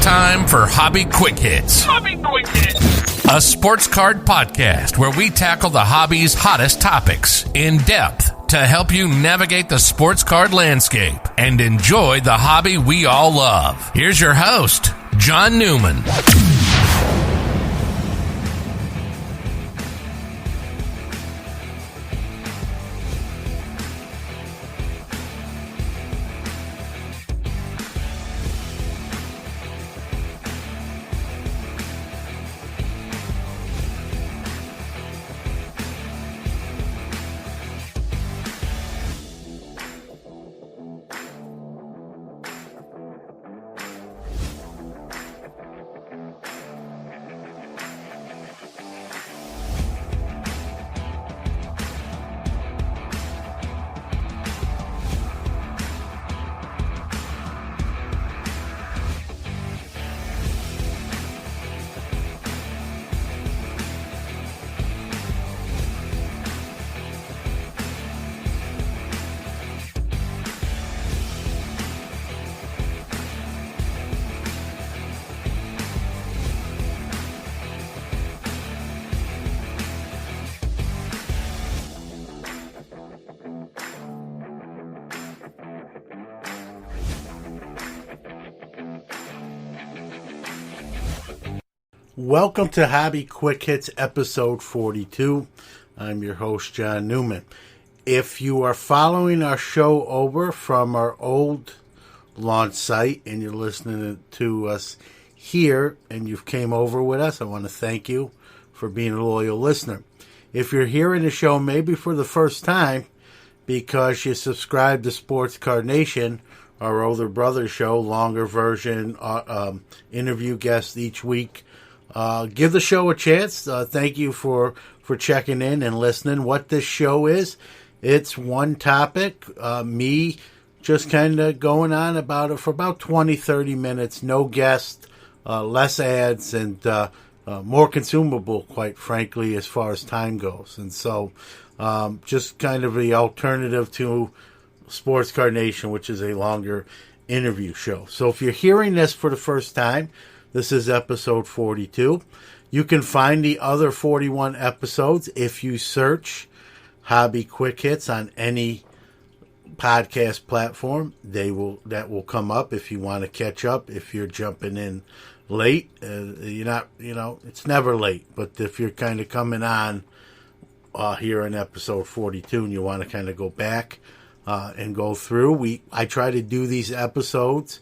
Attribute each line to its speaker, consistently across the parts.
Speaker 1: time for Hobby Quick Hits. Hobby Quick Hits. A sports card podcast where we tackle the hobby's hottest topics in depth to help you navigate the sports card landscape and enjoy the hobby we all love. Here's your host, John Newman.
Speaker 2: Welcome to Hobby Quick Hits episode 42. I'm your host, John Newman. If you are following our show over from our old launch site and you're listening to us here and you've came over with us, I want to thank you for being a loyal listener. If you're hearing the show maybe for the first time because you subscribe to Sports Card Nation, our older brother show, longer version, interview guests each week, give the show a chance. Thank you for checking in and listening. What this show is, it's one topic, me just kind of going on about it for about 20, 30 minutes, no guest, less ads, and more consumable, quite frankly, as far as time goes. And so just kind of the alternative to Sports Card Nation, which is a longer interview show. So if you're hearing this for the first time, this is episode 42. You can find the other 41 episodes if you search Hobby Quick Hits on any podcast platform. That will come up if you want to catch up. If you're jumping in late, you're not, it's never late. But if you're kind of coming on here in episode 42 and you want to kind of go back and go through, I try to do these episodes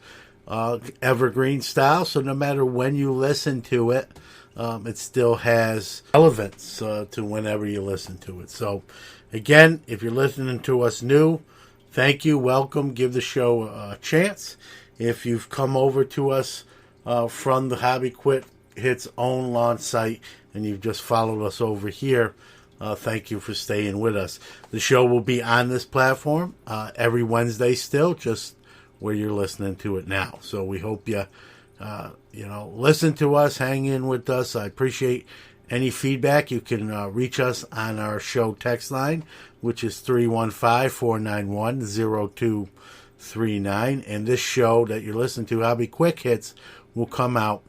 Speaker 2: evergreen style, so no matter when you listen to it, it still has relevance to whenever you listen to it. So again, if you're listening to us new, thank you, welcome, give the show a chance. If you've come over to us from the Hobby Quick Hits own launch site and you've just followed us over here, thank you for staying with us. The show will be on this platform every Wednesday still, just where you're listening to it now. So we hope you, listen to us, hang in with us. I appreciate any feedback. You can reach us on our show text line, which is 315-491-0239. And this show that you're listening to, Hobby Quick Hits, will come out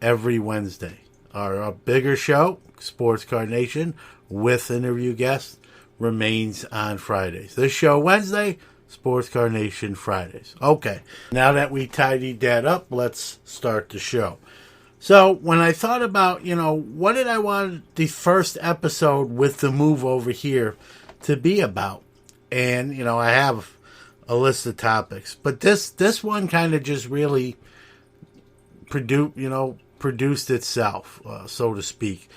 Speaker 2: every Wednesday. Our bigger show, Sports Card Nation, with interview guests, remains on Fridays. This show Wednesday, Sports Card Nation Fridays. Okay, now that we tidied that up, let's start the show. So when I thought about, what did I want the first episode with the move over here to be about? And, I have a list of topics. But this one kind of just really produced itself, so to speak.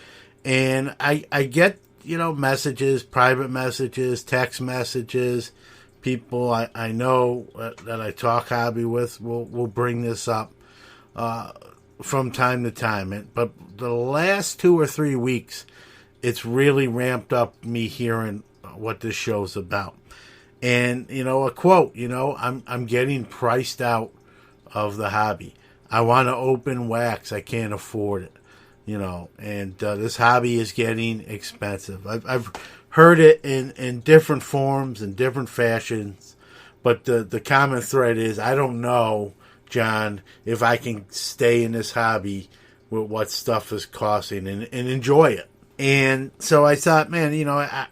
Speaker 2: And I get, messages, private messages, text messages. People I know that I talk hobby with will bring this up from time to time. But the last 2 or 3 weeks, it's really ramped up me hearing what this show's about. And, a quote, I'm getting priced out of the hobby. I want to open wax. I can't afford it. And this hobby is getting expensive. I've heard it in different forms and different fashions, but the common thread is I don't know John, if I can stay in this hobby with what stuff is costing and enjoy it. And so I thought, man,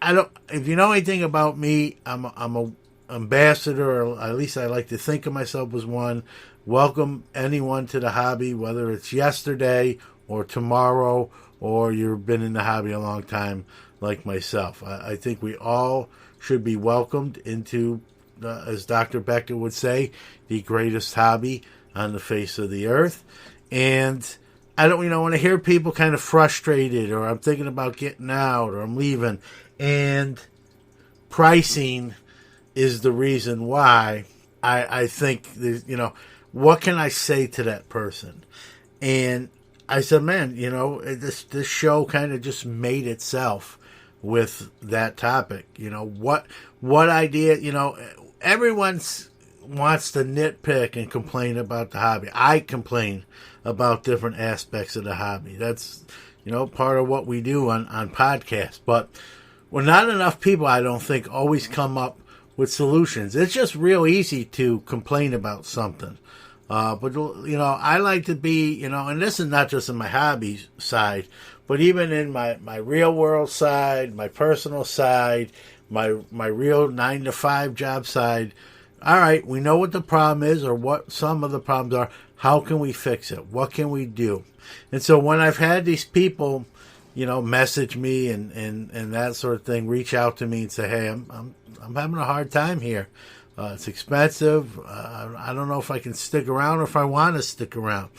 Speaker 2: I don't. If you know anything about me, I'm a ambassador, or at least I like to think of myself as one. Welcome anyone to the hobby, whether it's yesterday or tomorrow, or you've been in the hobby a long time like myself. I think we all should be welcomed into, as Dr. Becker would say, the greatest hobby on the face of the earth. And I don't, when I hear people kind of frustrated, or I'm thinking about getting out, or I'm leaving, and pricing is the reason why, I think, what can I say to that person? And I said, man, this show kind of just made itself with that topic. What idea, everyone wants to nitpick and complain about the hobby. I complain about different aspects of the hobby. That's, part of what we do on podcasts. But not enough people, I don't think, always come up with solutions. It's just real easy to complain about something. But I like to be, and this is not just in my hobby side, but even in my real world side, my personal side, my real 9-to-5 job side. All right, we know what the problem is, or what some of the problems are. How can we fix it? What can we do? And so when I've had these people, message me and that sort of thing, reach out to me and say, hey, I'm having a hard time here. It's expensive. I don't know if I can stick around or if I want to stick around.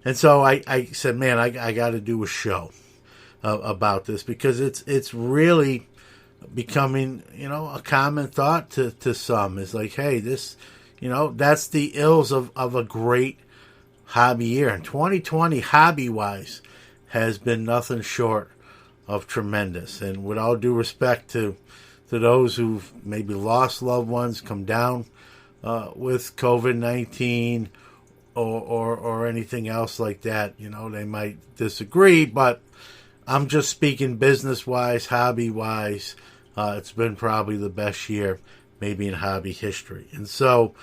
Speaker 2: And so I said, man, I got to do a show about this, because it's really becoming, a common thought to some. It's like, hey, this, that's the ills of a great hobby year. And 2020, hobby-wise, has been nothing short of tremendous. And with all due respect to those who've maybe lost loved ones, come down with COVID-19 or anything else like that, they might disagree, but I'm just speaking business-wise, hobby-wise. It's been probably the best year maybe in hobby history. And so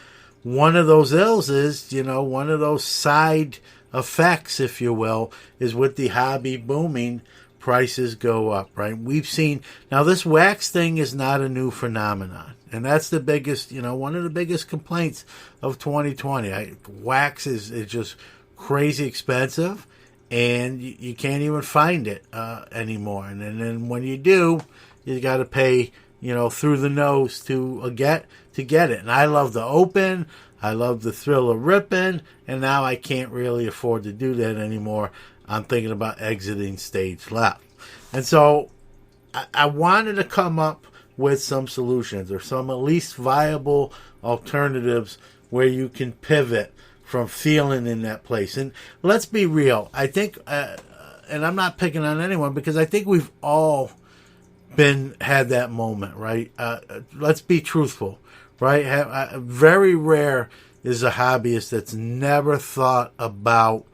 Speaker 2: one of those ills is, one of those side effects, if you will, is with the hobby booming, prices go up, right? We've seen, now this wax thing is not a new phenomenon. And that's the biggest, one of the biggest complaints of 2020. Wax is just crazy expensive, and you can't even find it anymore. And then when you do, you got to pay, through the nose to get it. And I love the open. I love the thrill of ripping. And now I can't really afford to do that anymore. I'm thinking about exiting stage left. And so I wanted to come up with some solutions, or some at least viable alternatives where you can pivot from feeling in that place. And let's be real. I think, and I'm not picking on anyone, because I think we've all had that moment, right? Let's be truthful, right? Very rare is a hobbyist that's never thought about,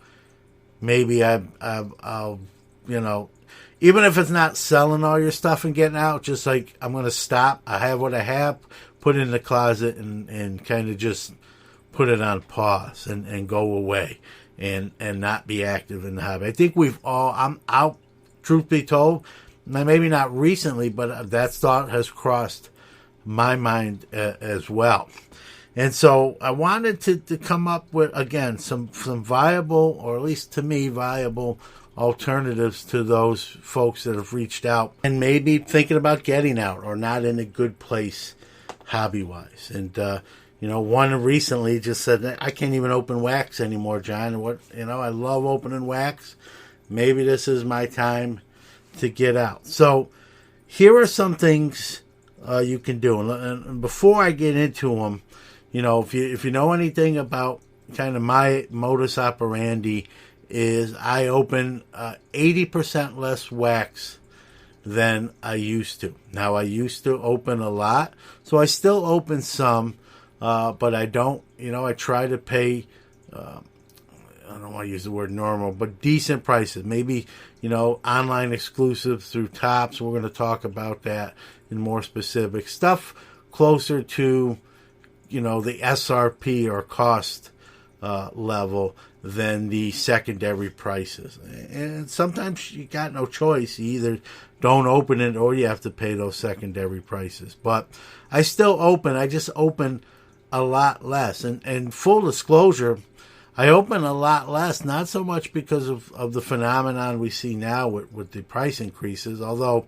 Speaker 2: maybe I'll, even if it's not selling all your stuff and getting out, just like, I'm going to stop. I have what I have, put it in the closet, and kind of just put it on pause and go away and not be active in the hobby. I think we've all, I'm out, truth be told, maybe not recently, but that thought has crossed my mind as well. And so I wanted to come up with, again, some viable, or at least to me, viable alternatives to those folks that have reached out and maybe thinking about getting out, or not in a good place hobby-wise. And, one recently just said, I can't even open wax anymore, John. I love opening wax. Maybe this is my time to get out. So here are some things you can do. And before I get into them, if you know anything about kind of my modus operandi, is I open 80% less wax than I used to. Now, I used to open a lot, so I still open some, but I don't, I try to pay, I don't want to use the word normal, but decent prices. Maybe, online exclusive through Tops. We're going to talk about that in more specific stuff, closer to, the SRP or cost level than the secondary prices. And sometimes you got no choice. You either don't open it or you have to pay those secondary prices. But I still open. I just open a lot less. And full disclosure, I open a lot less, not so much because of the phenomenon we see now with the price increases, although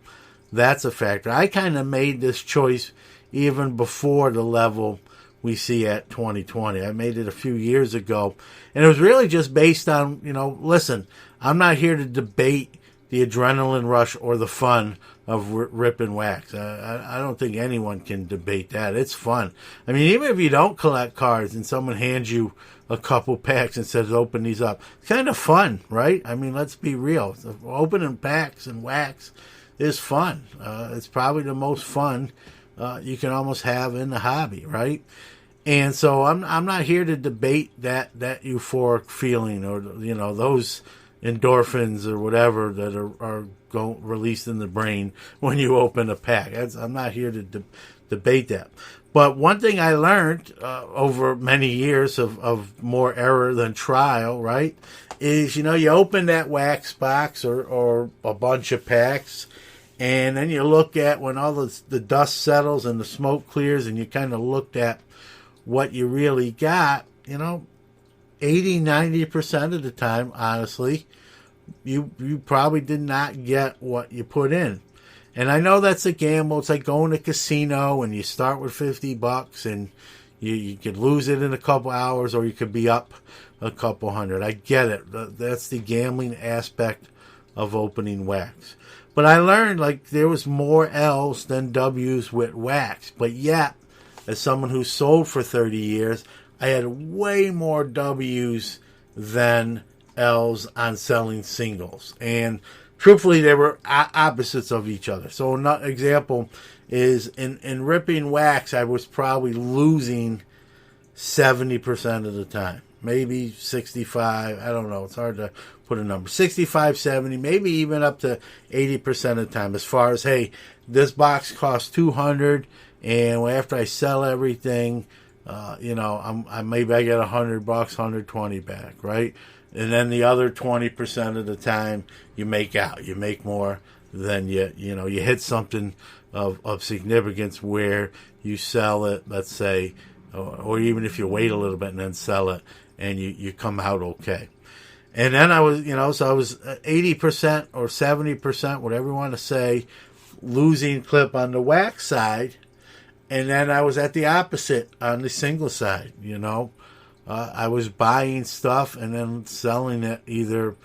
Speaker 2: that's a factor. I kind of made this choice even before the level we see at 2020. I made it a few years ago, and it was really just based on, listen, I'm not here to debate the adrenaline rush or the fun of rip and wax. I don't think anyone can debate that. It's fun. I mean, even if you don't collect cards and someone hands you a couple packs and says, open these up, it's kind of fun, right? I mean, let's be real. Opening packs and wax is fun. It's probably the most fun you can almost have in the hobby, right? And so I'm not here to debate that euphoric feeling or those endorphins or whatever that are released in the brain when you open a pack. I'm not here to debate that. But one thing I learned over many years of more error than trial, right, is you open that wax box or a bunch of packs. And then you look at when all the dust settles and the smoke clears and you kind of looked at what you really got, 80-90% of the time, honestly, you probably did not get what you put in. And I know that's a gamble. It's like going to a casino and you start with $50 and you could lose it in a couple hours or you could be up a couple hundred. I get it. That's the gambling aspect of opening wax. But I learned there was more L's than W's with wax. But yet, as someone who sold for 30 years, I had way more W's than L's on selling singles. And truthfully, they were opposites of each other. So an example is in ripping wax, I was probably losing 70% of the time. Maybe 65, I don't know, it's hard to put a number. 65, 70, maybe even up to 80% of the time. As far as, hey, this box costs $200, and after I sell everything, maybe I get $100, $120 back, right? And then the other 20% of the time, you make out. You make more than you hit something of significance where you sell it, let's say, or even if you wait a little bit and then sell it, and you come out okay. And then I was, so I was 80% or 70%, whatever you want to say, losing clip on the wax side. And then I was at the opposite on the single side, I was buying stuff and then selling it either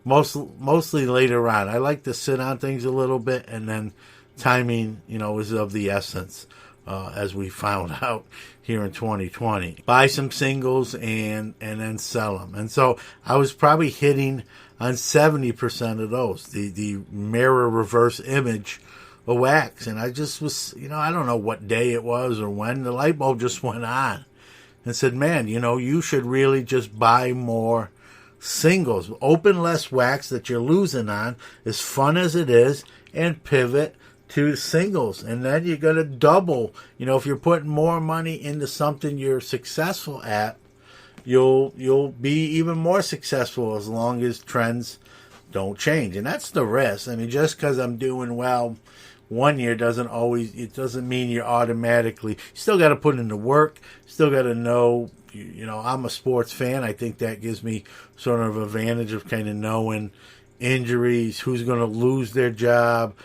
Speaker 2: mostly later on. I like to sit on things a little bit, and then timing, is of the essence, as we found out here in 2020. Buy some singles and then sell them. And so I was probably hitting on 70% of those, the mirror reverse image of wax. And I just was, I don't know what day it was or when, the light bulb just went on and said, man, you should really just buy more singles. Open less wax that you're losing on, as fun as it is, and pivot to singles. And then you're going to double. If you're putting more money into something you're successful at, you'll be even more successful as long as trends don't change. And that's the risk. I mean, just because I'm doing well one year doesn't mean you're automatically, you still got to put in the work, still got to know, I'm a sports fan. I think that gives me sort of advantage of kind of knowing injuries, who's going to lose their job,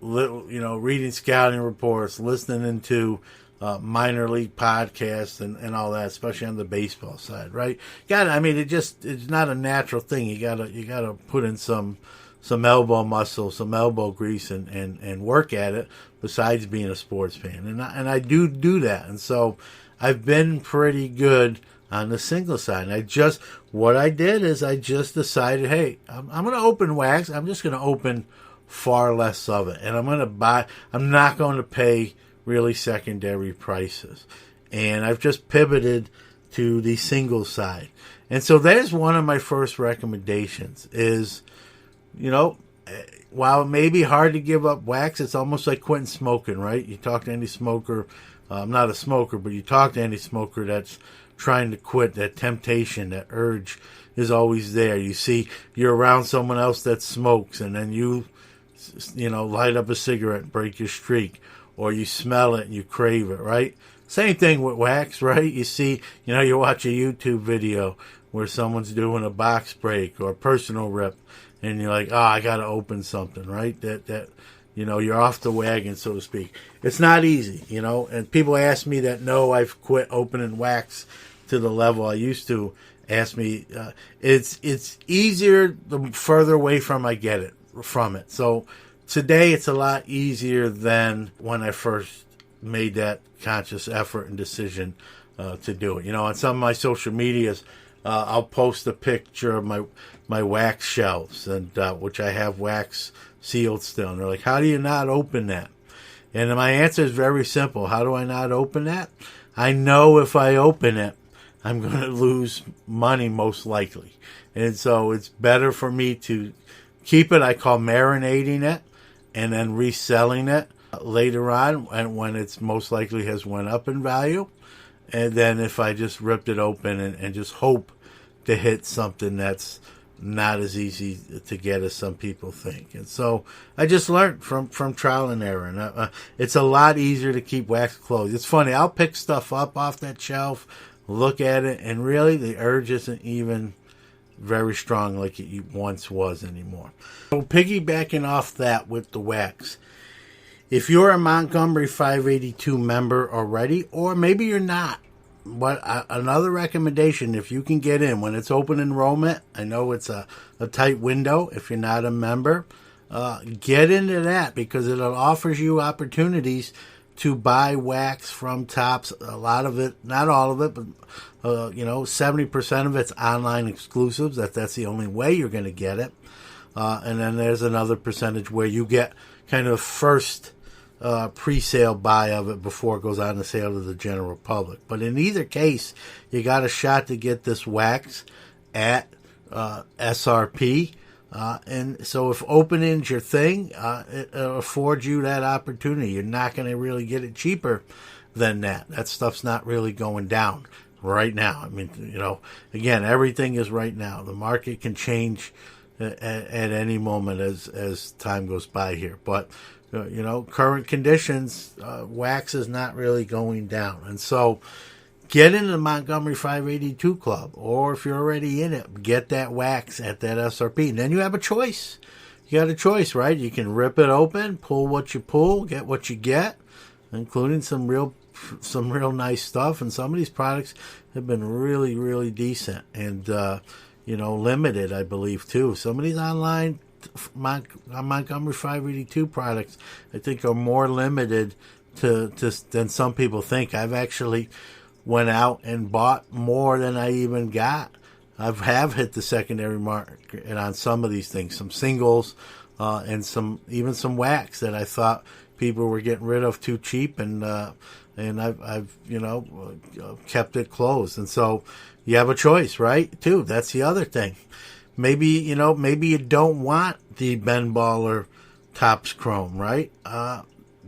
Speaker 2: reading scouting reports, listening to minor league podcasts and all that, especially on the baseball side, right? It's not a natural thing. You gotta put in some elbow muscle, some elbow grease, and work at it. Besides being a sports fan, and I do that, and so I've been pretty good on the single side. And what I did is I just decided, hey, I'm going to open wax. I'm just going to open far less of it, and I'm not going to pay really secondary prices. And I've just pivoted to the single side. And so there's one of my first recommendations is, while it may be hard to give up wax, it's almost like quitting smoking, right? You talk to any smoker, I'm not a smoker, but you talk to any smoker that's trying to quit. That temptation, that urge is always there. You see, you're around someone else that smokes, and then you light up a cigarette and break your streak, or you smell it and you crave it, right? Same thing with wax, right? You see, you watch a YouTube video where someone's doing a box break or a personal rip, and you're like, oh, I got to open something, right? That you're off the wagon, so to speak. It's not easy, and people ask me that know I've quit opening wax to the level I used to. Ask me, it's easier the further away from I get it from it. So today it's a lot easier than when I first made that conscious effort and decision to do it. On some of my social medias, I'll post a picture of my wax shelves, and which I have wax sealed still. And they're like, how do you not open that? And my answer is very simple. How do I not open that? I know if I open it, I'm going to lose money most likely. And so it's better for me to keep it. I call marinating it and then reselling it later on, and when it's most likely has went up in value. And then if I just ripped it open and just hope to hit something that's not as easy to get as some people think. And so I just learned from trial and error. And it's a lot easier to keep wax closed. It's funny, I'll pick stuff up off that shelf, look at it, and really the urge isn't even very strong like it once was anymore. So piggybacking off that with the wax, if you're a Montgomery 582 member already, or maybe you're not, but another recommendation, if you can get in when it's open enrollment, I know it's a tight window if you're not a member, get into that because it offers you opportunities to buy wax from Topps. A lot of it, not all of it, but 70% of it's online exclusives. That's the only way you're going to get it. And then there's another percentage where you get kind of first pre-sale buy of it before it goes on to sale to the general public. But in either case, you got a shot to get this wax at SRP. And so if opening's your thing, it affords you that opportunity. You're not going to really get it cheaper than that. That stuff's not really going down right now. I mean, again, everything is right now. The market can change at any moment as time goes by here. But current conditions, wax is not really going down. And so get into the Montgomery 582 Club, or if you're already in it, get that wax at that SRP. And then you have a choice. You got a choice, right? You can rip it open, pull what you pull, get what you get, including some real nice stuff. And some of these products have been really, really decent and, limited, I believe, too. Some of these online Montgomery 582 products, I think, are more limited than some people think. I've actually went out and bought more than I even got. I have hit the secondary market on some of these things, some singles, and some wax that I thought people were getting rid of too cheap, and I've kept it closed. And so you have a choice, right? Too. That's the other thing. Maybe you don't want the Ben Baller Topps Chrome, right?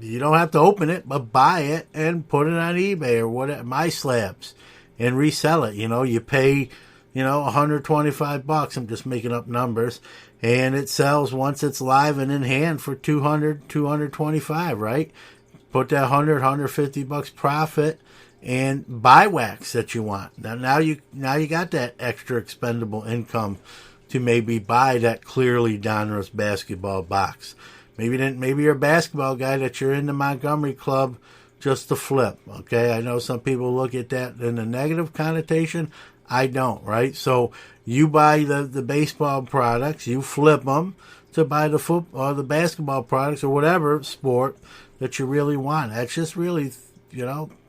Speaker 2: You don't have to open it, but buy it and put it on eBay or whatever, My Slabs, and resell it. You pay, $125. I'm just making up numbers, and it sells once it's live and in hand for $200, $225, right? Put that $150 profit and buy wax that you want. Now you got that extra expendable income to maybe buy that clearly Donruss basketball box. Maybe you're a basketball guy that you're in the Montgomery Club just to flip. Okay, I know some people look at that in a negative connotation. I don't, right? So you buy the baseball products, you flip them to buy the football or the basketball products or whatever sport that you really want. That's just really,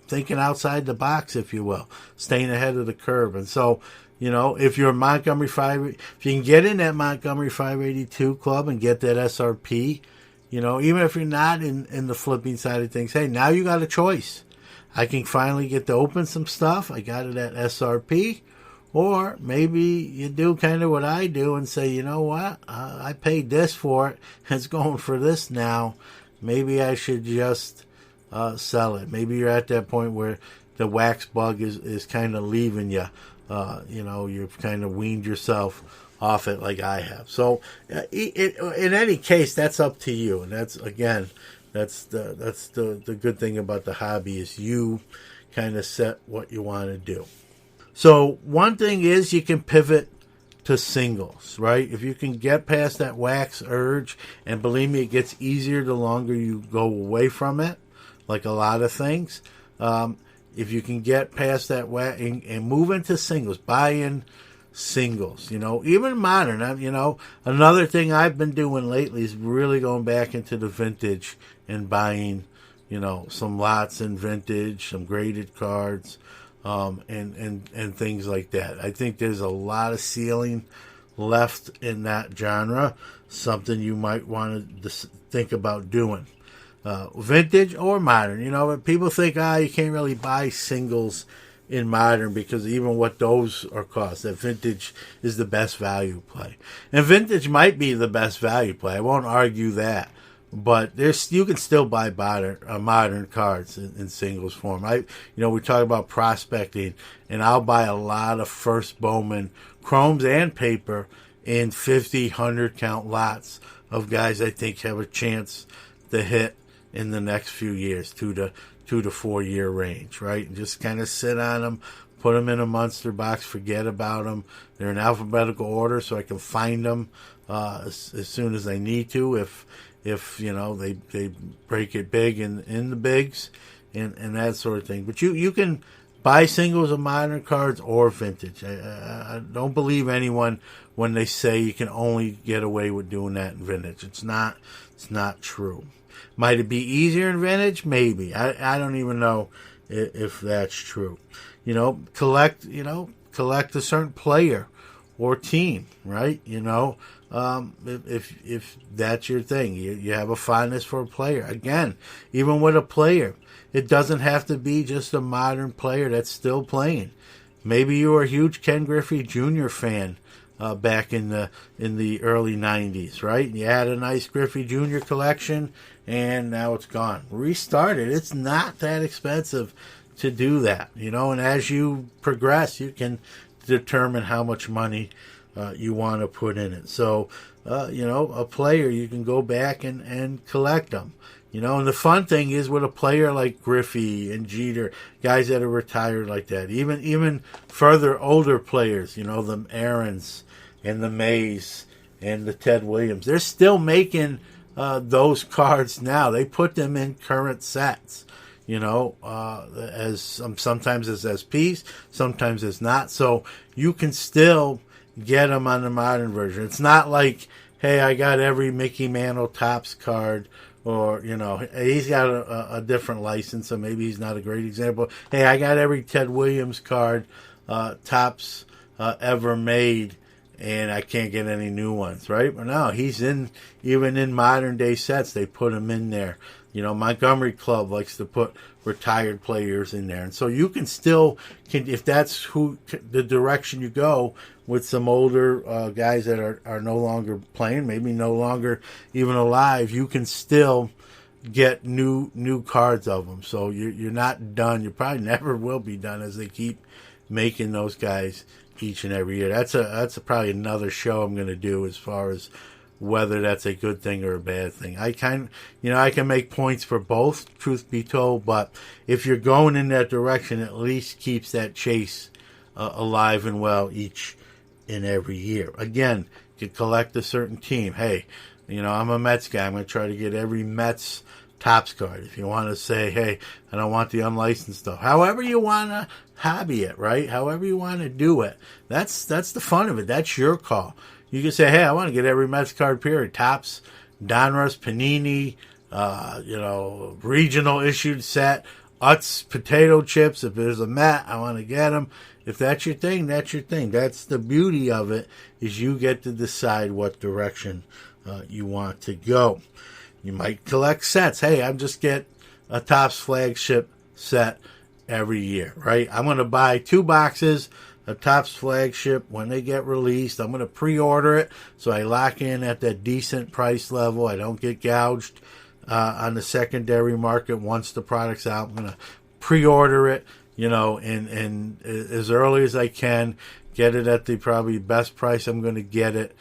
Speaker 2: thinking outside the box, if you will, staying ahead of the curve. And so, if you're Montgomery if you can get in that Montgomery 582 Club and get that SRP, even if you're not in the flipping side of things, hey, now you got a choice. I can finally get to open some stuff. I got it at SRP. Or maybe you do kind of what I do and say, you know what, I paid this for it. It's going for this now. Maybe I should just sell it. Maybe you're at that point where the wax bug is kind of leaving you. You've kind of weaned yourself off it like I have. So in any case, that's up to you. And that's the good thing about the hobby is you kind of set what you want to do. So one thing is you can pivot to singles, right? If you can get past that wax urge, and believe me, it gets easier the longer you go away from it, like a lot of things. If you can get past that wax and move into singles, buy in singles, even modern. Another thing I've been doing lately is really going back into the vintage and buying, some lots in vintage, some graded cards, and things like that. I think there's a lot of ceiling left in that genre, something you might want to think about doing. Vintage or modern, people think, you can't really buy singles in modern because even what those are cost, that vintage is the best value play. And vintage might be the best value play. I won't argue that. But you can still buy modern cards in singles form. We talk about prospecting, and I'll buy a lot of first Bowman chromes and paper in 50, 100 count lots of guys I think have a chance to hit in the next few years, 2 to 4 year range, right? And just kind of sit on them, put them in a Munster box, forget about them. They're in alphabetical order, so I can find them as soon as I need to. If they break it big in the bigs and that sort of thing. But you can buy singles of modern cards or vintage. I don't believe anyone when they say you can only get away with doing that in vintage. It's not true. Might it be easier in vintage? Maybe. I don't even know if that's true. Collect a certain player or team, right? If that's your thing, you have a fondness for a player. Again, even with a player, it doesn't have to be just a modern player that's still playing. Maybe you were a huge Ken Griffey Jr. fan back in the early 90s, right? And you had a nice Griffey Jr. collection, and now it's gone. Restart it. It's not that expensive to do that, and as you progress, you can determine how much money you want to put in it. So, a player, you can go back and collect them. And the fun thing is with a player like Griffey and Jeter, guys that are retired like that, even further older players, the Aarons and the Mays and the Ted Williams, they're still making those cards now. They put them in current sets, as sometimes as SPs, sometimes as not. So you can still get them on the modern version. It's not like, hey, I got every Mickey Mantle Topps card, or, he's got a different license, so maybe he's not a great example. Hey, I got every Ted Williams card Topps ever made, and I can't get any new ones, right? But no, he's even in modern day sets, they put him in there. Montgomery Club likes to put retired players in there. And so you can still, if that's the direction you go with some older guys that are no longer playing, maybe no longer even alive, you can still get new cards of them. So you're not done. You probably never will be done as they keep making those guys each and every year. That's probably another show I'm going to do as far as whether that's a good thing or a bad thing. I can make points for both, truth be told, but if you're going in that direction, at least keeps that chase alive and well each and every year. Again, you collect a certain team. Hey, I'm a Mets guy. I'm going to try to get every Mets Topps card. If you want to say, hey, I don't want the unlicensed stuff. However you want to hobby it, right? However you want to do it. That's the fun of it. That's your call. You can say, hey, I want to get every Mets card period. Topps, Donruss, Panini, regional issued set, Utz, potato chips. If there's a Met, I want to get them. If that's your thing, that's your thing. That's the beauty of it, is you get to decide what direction you want to go. You might collect sets. Hey, I'm just get a Topps flagship set every year, right? I'm going to buy 2 boxes a Topps flagship when they get released. I'm going to pre-order it so I lock in at that decent price level. I don't get gouged on the secondary market once the product's out. I'm going to pre-order it, and as early as I can, get it at the probably best price I'm going to get it,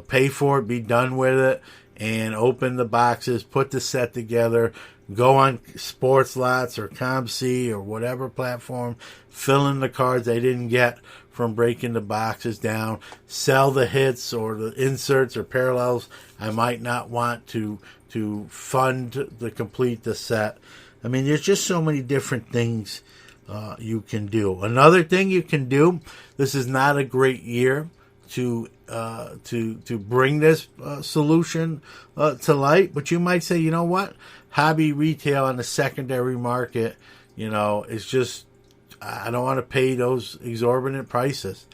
Speaker 2: pay for it, be done with it, and open the boxes, put the set together, go on Sports Lots or ComC or whatever platform, fill in the cards I didn't get from breaking the boxes down, sell the hits or the inserts or parallels I might not want to fund to complete the set. I mean, there's just so many different things you can do. Another thing you can do, this is not a great year to bring this solution to light, but you might say, you know what, hobby retail on the secondary market, is just, I don't want to pay those exorbitant prices.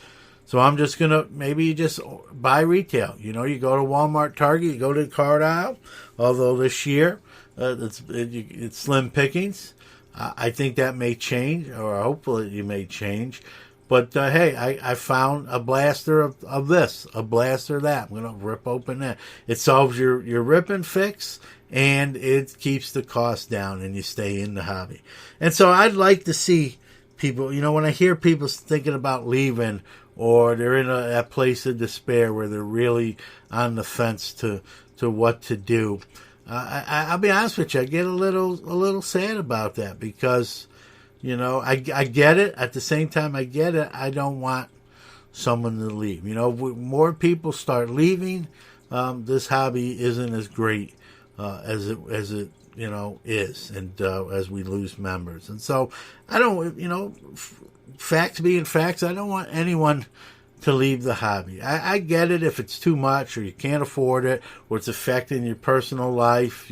Speaker 2: So I'm just going to, maybe you just buy retail. You go to Walmart, Target, you go to the card aisle, although this year it's slim pickings. I think that may change, or hopefully it may change. But hey, I found a blaster of this, a blaster of that. I'm going to rip open that. It solves your rip and fix, and it keeps the cost down, and you stay in the hobby. And so I'd like to see people, when I hear people thinking about leaving, or they're in a place of despair where they're really on the fence to what to do, I'll be honest with you, I get a little sad about that, because I get it. At the same time, I get it. I don't want someone to leave. More people start leaving, this hobby isn't as great as it is, and as we lose members. And so I don't, facts being facts, I don't want anyone to leave the hobby. I get it if it's too much, or you can't afford it, or it's affecting your personal life,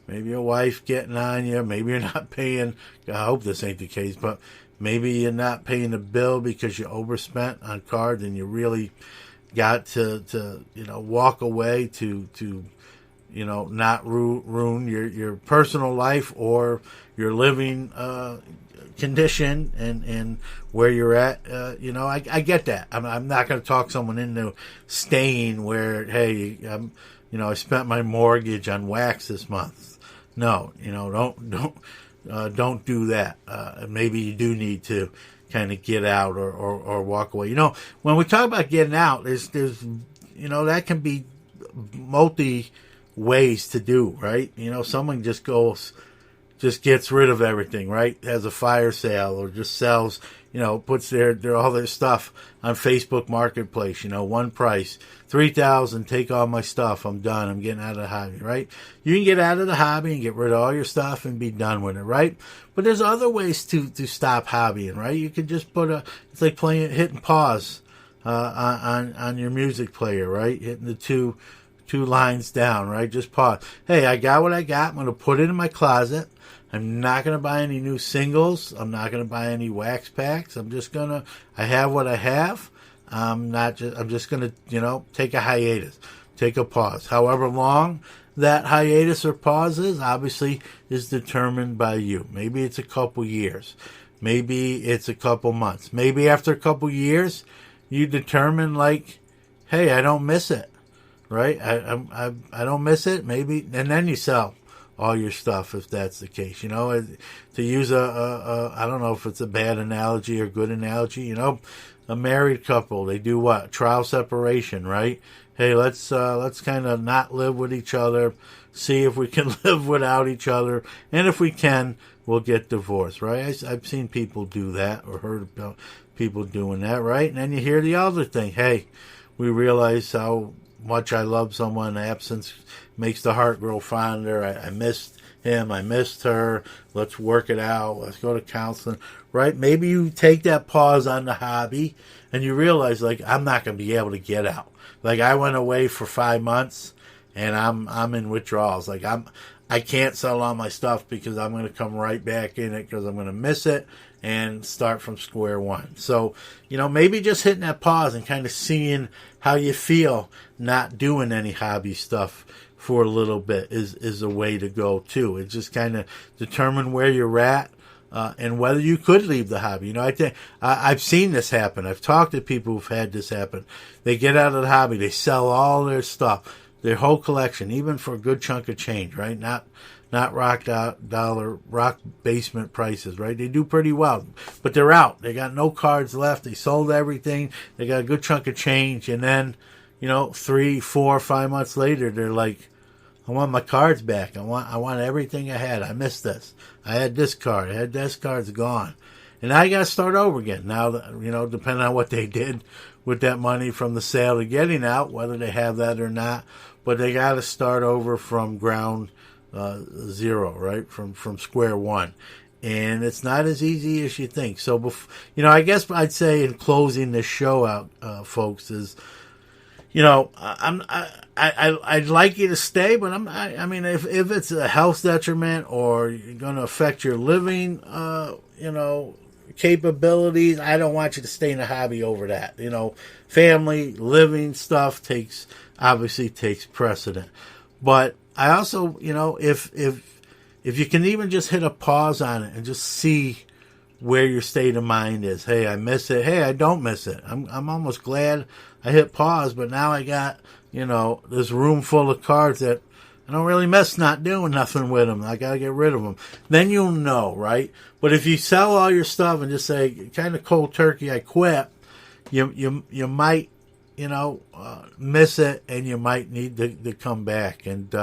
Speaker 2: maybe your wife getting on you, maybe you're not paying, I hope this ain't the case, but maybe you're not paying the bill because you overspent on cards and you really got to walk away to not ruin your personal life or your living condition and where you're at. I get that. I'm not going to talk someone into staying where, hey, I spent my mortgage on wax this month. No, don't do that. Maybe you do need to kind of get out or walk away. When we talk about getting out, there's that can be multi ways to do, right? Someone just gets rid of everything, right? Has a fire sale, or just sells, puts their all their stuff on Facebook Marketplace, one price, $3,000, take all my stuff, I'm done, I'm getting out of the hobby, right? You can get out of the hobby and get rid of all your stuff and be done with it, right? But there's other ways to stop hobbying, right? You could just it's like hitting pause on your music player, right? Hitting the two lines down, right? Just pause. Hey, I got what I got. I'm going to put it in my closet. I'm not going to buy any new singles. I'm not going to buy any wax packs. I have what I have. I'm just going to, take a hiatus, take a pause. However long that hiatus or pause is, obviously, is determined by you. Maybe it's a couple years. Maybe it's a couple months. Maybe after a couple years, you determine, like, hey, I don't miss it. Right? I don't miss it. Maybe, and then you sell all your stuff if that's the case. To use I don't know if it's a bad analogy or good analogy. A married couple, they do what? Trial separation, right? Hey, let's kind of not live with each other, see if we can live without each other, and if we can, we'll get divorced, right? I've seen people do that, or heard about people doing that, right? And then you hear the other thing. Hey, we realize how much I love someone. Absence makes the heart grow fonder. I missed him. I missed her. Let's work it out. Let's go to counseling, right? Maybe you take that pause on the hobby and you realize, like, I'm not going to be able to get out. Like, I went away for 5 months and I'm in withdrawals. Like, I can't sell all my stuff because I'm going to come right back in it because I'm going to miss it and start from square one. So, maybe just hitting that pause and kind of seeing how you feel not doing any hobby stuff for a little bit is a way to go too. It's just kind of determine where you're at and whether you could leave the hobby. I think I've seen this happen. I've talked to people who've had this happen. They get out of the hobby, they sell all their stuff, their whole collection, even for a good chunk of change, right? not rock basement prices, right? They do pretty well, but they're out. They got no cards left. They sold everything. They got a good chunk of change, and then, 3, 4, 5 months later, they're like, I want my cards back. I want everything I had. I missed this. I had this card. I had this card's gone. And I got to start over again. Now, depending on what they did with that money from the sale to getting out, whether they have that or not, but they got to start over from ground zero, right? From square one. And it's not as easy as you think. So, I guess I'd say in closing this show out, folks, is, I'd like you to stay, but if it's a health detriment or you're going to affect your living, capabilities, I don't want you to stay in a hobby over that. Family, living stuff obviously takes precedent. But I also, if you can even just hit a pause on it and just see where your state of mind is. Hey, I miss it. Hey, I don't miss it. I'm almost glad I hit pause, but now I got, this room full of cards that I don't really miss not doing nothing with them. I got to get rid of them. Then you'll know, right? But if you sell all your stuff and just say, kind of cold turkey, I quit, you might, miss it, and you might need to come back. And,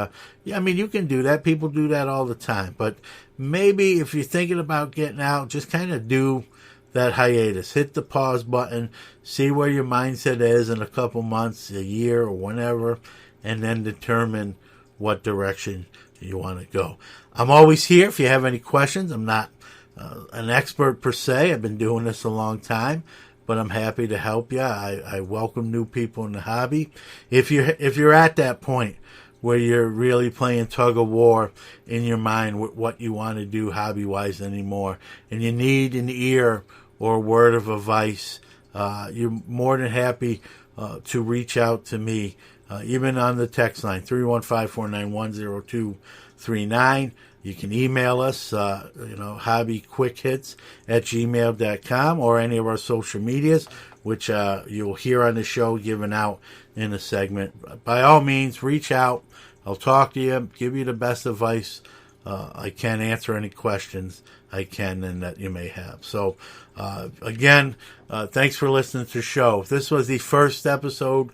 Speaker 2: you can do that. People do that all the time. But maybe if you're thinking about getting out, just kind of do that hiatus. Hit the pause button, see where your mindset is in a couple months, a year, or whenever, and then determine what direction you want to go. I'm always here if you have any questions. I'm not an expert per se. I've been doing this a long time, but I'm happy to help you. I welcome new people in the hobby. If you're at that point where you're really playing tug of war in your mind with what you want to do hobby-wise anymore, and you need an ear or a word of advice, you're more than happy to reach out to me, even on the text line, 315-491-0239. You can email us, hobbyquickhits@gmail.com, or any of our social medias, which you'll hear on the show given out in a segment. By all means, reach out. I'll talk to you, give you the best advice I can, answer any questions I can and that you may have. So, again, thanks for listening to the show. If this was the first episode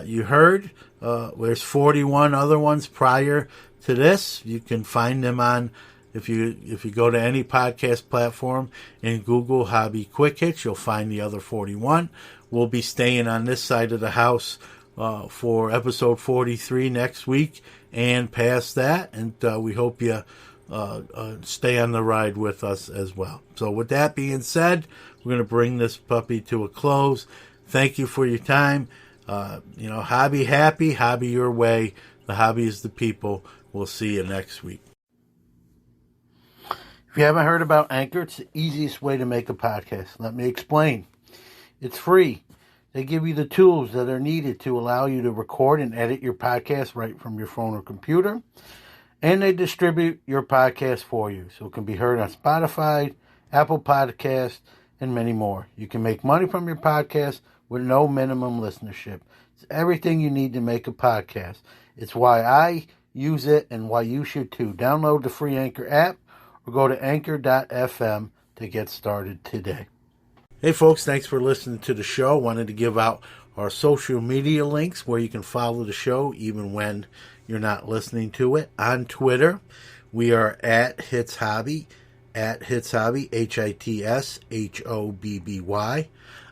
Speaker 2: you heard, there's 41 other ones prior to this. You can find them on, if you go to any podcast platform and Google Hobby Quick Hits, you'll find the other 41. We'll be staying on this side of the house for episode 43 next week and past that, and we hope you stay on the ride with us as well. So with that being said, we're going to bring this puppy to a close. Thank you for your time. Hobby happy, hobby your way. The hobby is the people. We'll see you next week. If you haven't heard about Anchor, it's the easiest way to make a podcast. Let me explain. It's free. They give you the tools that are needed to allow you to record and edit your podcast right from your phone or computer. And they distribute your podcast for you, so it can be heard on Spotify, Apple Podcasts, and many more. You can make money from your podcast with no minimum listenership. It's everything you need to make a podcast. It's why I use it and why you should too. Download the free Anchor app or go to anchor.fm to get started today. Hey folks, thanks for listening to the show. Wanted to give out our social media links where you can follow the show even when you're not listening to it. On Twitter, we are at Hits Hobby, HitsHobby.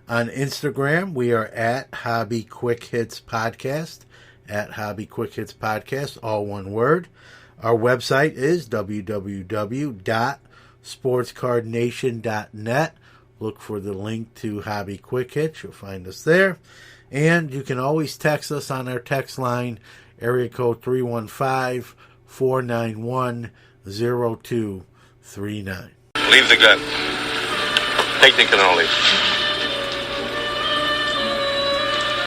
Speaker 2: On Instagram, we are at Hobby Quick Hits Podcast, at Hobby Quick Hits Podcast, all one word. Our website is www.sportscardnation.net. Look for the link to Hobby Quick Hits. You'll find us there. And you can always text us on our text line, area code 315-491-0239.
Speaker 3: Leave the gun. Take the cannoli.